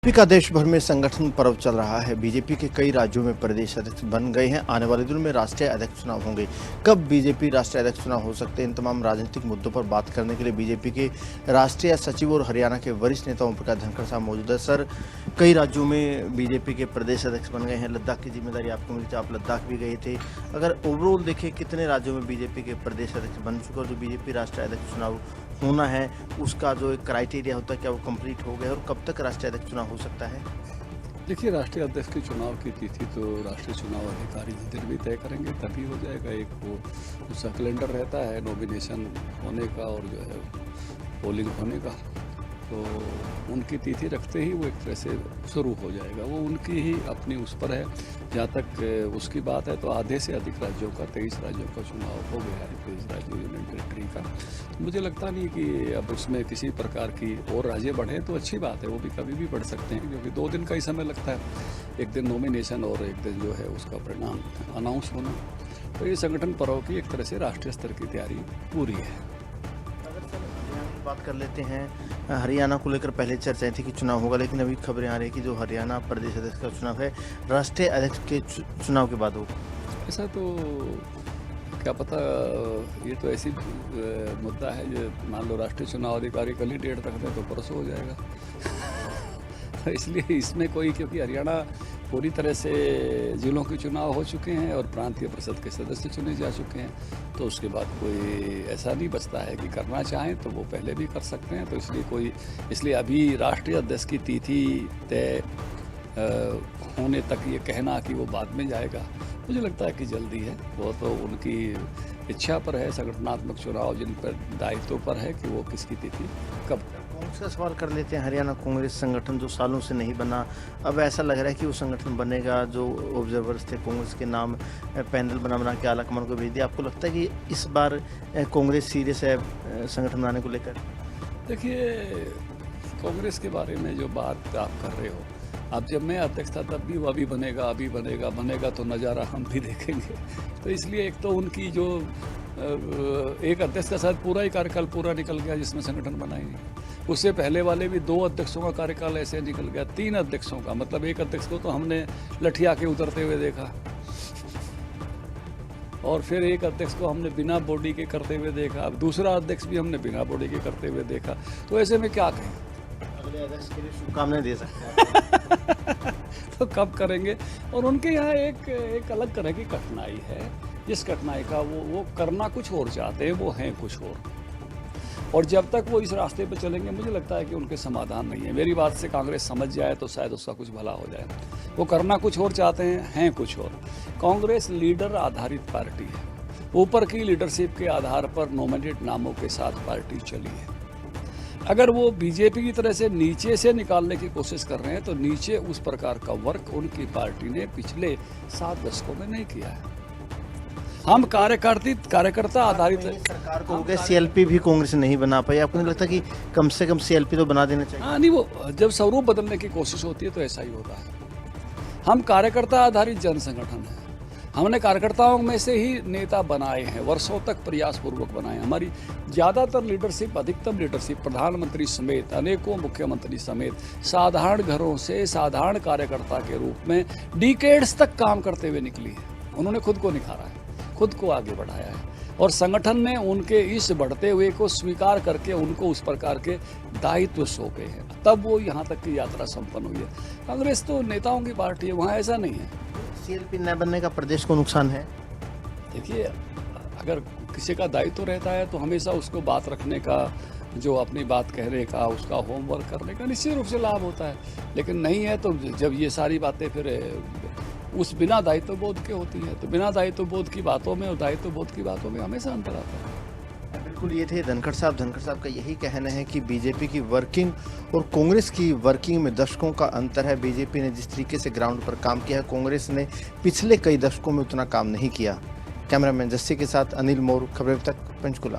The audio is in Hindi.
बीजेपी का देश भर में संगठन पर्व चल रहा है। बीजेपी के कई राज्यों में प्रदेश अध्यक्ष बन गए हैं। आने वाले दिनों में राष्ट्रीय अध्यक्ष चुनाव होंगे। कब बीजेपी राष्ट्रीय अध्यक्ष चुनाव हो सकते हैं, इन तमाम राजनीतिक मुद्दों पर बात करने के लिए बीजेपी के राष्ट्रीय सचिव और हरियाणा के वरिष्ठ नेता ओम प्रकाश धनखड़ साहब मौजूद है। सर, कई राज्यों में बीजेपी के प्रदेश अध्यक्ष बन गए हैं। लद्दाख की जिम्मेदारी आपको मिली थी, आप लद्दाख भी गए थे। अगर ओवरऑल देखें, कितने राज्यों में बीजेपी के प्रदेश अध्यक्ष बन चुके और जो बीजेपी राष्ट्रीय अध्यक्ष चुनाव होना है उसका जो एक क्राइटेरिया होता है, क्या वो कंप्लीट हो गया और कब तक राष्ट्रीय अध्यक्ष चुनाव हो सकता है? देखिए, राष्ट्रीय अध्यक्ष के चुनाव की तिथि तो राष्ट्रीय चुनाव अधिकारी जिस दिन भी तय करेंगे तभी हो जाएगा। एक वो उसका कैलेंडर रहता है नॉमिनेशन होने का और जो है पोलिंग होने का, तो उनकी तिथि रखते ही वो एक तरह से शुरू हो जाएगा। वो उनकी ही अपनी उस पर है। जहाँ तक उसकी बात है तो आधे से अधिक राज्यों का 23 राज्यों का चुनाव हो गया है, 23 राज्यों यूनियन टेरिटरी का। तो मुझे लगता नहीं कि अब उसमें किसी प्रकार की और राज्य बढ़े तो अच्छी बात है, वो भी कभी भी बढ़ सकते हैं, क्योंकि 2 दिन का ही समय लगता है, एक दिन नॉमिनेशन और एक दिन जो है उसका परिणाम अनाउंस होना। तो ये संगठन पर्व की एक तरह से राष्ट्रीय स्तर की तैयारी पूरी है। बात कर लेते हैं। हरियाणा को लेकर पहले चर्चाएं थी कि चुनाव होगा, लेकिन अभी खबरें आ रही है कि जो हरियाणा प्रदेश अध्यक्ष का चुनाव है राष्ट्रीय अध्यक्ष के चुनाव के बाद होगा। ऐसा तो क्या पता, ये तो ऐसी मुद्दा है जो मान लो राष्ट्रीय चुनाव अधिकारी कल ही डेट रख दें तो परसों हो जाएगा। तो इसलिए इसमें कोई, क्योंकि हरियाणा पूरी तरह से जिलों के चुनाव हो चुके हैं और प्रांतीय परिषद के सदस्य चुने जा चुके हैं, तो उसके बाद कोई ऐसा नहीं बचता है कि करना चाहें तो वो पहले भी कर सकते हैं। तो इसलिए अभी राष्ट्रीय अध्यक्ष की तिथि तय होने तक ये कहना कि वो बाद में जाएगा, मुझे लगता है कि जल्दी है। वो तो उनकी इच्छा पर है, संगठनात्मक चुनाव जिन पर दायित्व पर है कि वो किसकी तिथि कब। कांग्रेस का सवाल कर लेते हैं। हरियाणा कांग्रेस संगठन जो सालों से नहीं बना, अब ऐसा लग रहा है कि वो संगठन बनेगा। जो ऑब्जर्वर्स थे कांग्रेस के नाम पैनल बना के आलाकमान को भेज दिया। आपको लगता है कि इस बार कांग्रेस सीरियस है संगठन बनाने को लेकर? देखिए, कांग्रेस के बारे में जो बात आप कर रहे हो, अब जब मैं अध्यक्ष था तब भी वो अभी बनेगा तो नज़ारा हम भी देखेंगे। तो इसलिए एक तो उनकी जो एक अध्यक्ष का शायद पूरा ही कार्यकाल पूरा निकल गया जिसमें संगठन बना ही नहीं। उससे पहले वाले भी 2 अध्यक्षों का कार्यकाल ऐसे निकल गया, 3 अध्यक्षों का, मतलब एक अध्यक्ष को तो हमने लठिया के उतरते हुए देखा और फिर एक अध्यक्ष को हमने बिना बॉडी के करते हुए देखा, अब दूसरा अध्यक्ष भी हमने बिना बॉडी के करते हुए देखा। तो ऐसे में क्या कहें, अगले अध्यक्ष के लिए शुभकामनाएं दे सकते हैं। तो कब करेंगे? और उनके यहाँ एक अलग तरह की कठिनाई है, जिस कठिनाई का वो करना कुछ और चाहते हैं, वो हैं कुछ और जब तक वो इस रास्ते पर चलेंगे मुझे लगता है कि उनके समाधान नहीं है। मेरी बात से कांग्रेस समझ जाए तो शायद उसका कुछ भला हो जाए। वो करना कुछ और चाहते हैं कुछ और। कांग्रेस लीडर आधारित पार्टी है, ऊपर की लीडरशिप के आधार पर नॉमिनेट नामों के साथ पार्टी चली है। अगर वो बीजेपी की तरह से नीचे से निकालने की कोशिश कर रहे हैं तो नीचे उस प्रकार का वर्क उनकी पार्टी ने पिछले 7 दशकों में नहीं किया है। हम कार्यकर्ता आधारित सरकार को हो गया, सीएलपी भी कांग्रेस नहीं बना पाई। आपको नहीं लगता कि कम से कम सीएलपी तो बना देना चाहिए? हाँ, नहीं, वो जब स्वरूप बदलने की कोशिश होती है तो ऐसा ही होता है। हम कार्यकर्ता आधारित जन संगठन है, हमने कार्यकर्ताओं में से ही नेता बनाए हैं, वर्षों तक प्रयासपूर्वक बनाए। हमारी ज़्यादातर लीडरशिप, अधिकतम लीडरशिप, प्रधानमंत्री समेत, अनेकों मुख्यमंत्री समेत, साधारण घरों से साधारण कार्यकर्ता के रूप में डिकेड्स तक काम करते हुए निकली है। उन्होंने खुद को निखारा है, खुद को आगे बढ़ाया है और संगठन ने उनके इस बढ़ते हुए को स्वीकार करके उनको उस प्रकार के दायित्व सौंपे हैं, तब वो यहाँ तक की यात्रा संपन्न हुई है। कांग्रेस तो नेताओं की पार्टी है, वहाँ ऐसा नहीं है। सीएलपी न बनने का प्रदेश को नुकसान है? देखिए, अगर किसी का दायित्व रहता है तो हमेशा उसको बात रखने का, जो अपनी बात कहने का, उसका होमवर्क करने का निश्चित रूप से लाभ होता है। लेकिन नहीं है तो जब ये सारी बातें फिर उस बिना दायित्व बोध के होती है, तो बिना दायित्व बोध की बातों में और दायित्व बोध की बातों में हमेशा अंतर आता है। बिल्कुल, ये थे धनखड़ साहब का यही कहना है कि बीजेपी की वर्किंग और कांग्रेस की वर्किंग में दशकों का अंतर है। बीजेपी ने जिस तरीके से ग्राउंड पर काम किया है, कांग्रेस ने पिछले कई दशकों में उतना काम नहीं किया। कैमरामैन जस्सी के साथ अनिल मोर, खबरें तक, पंचकुला।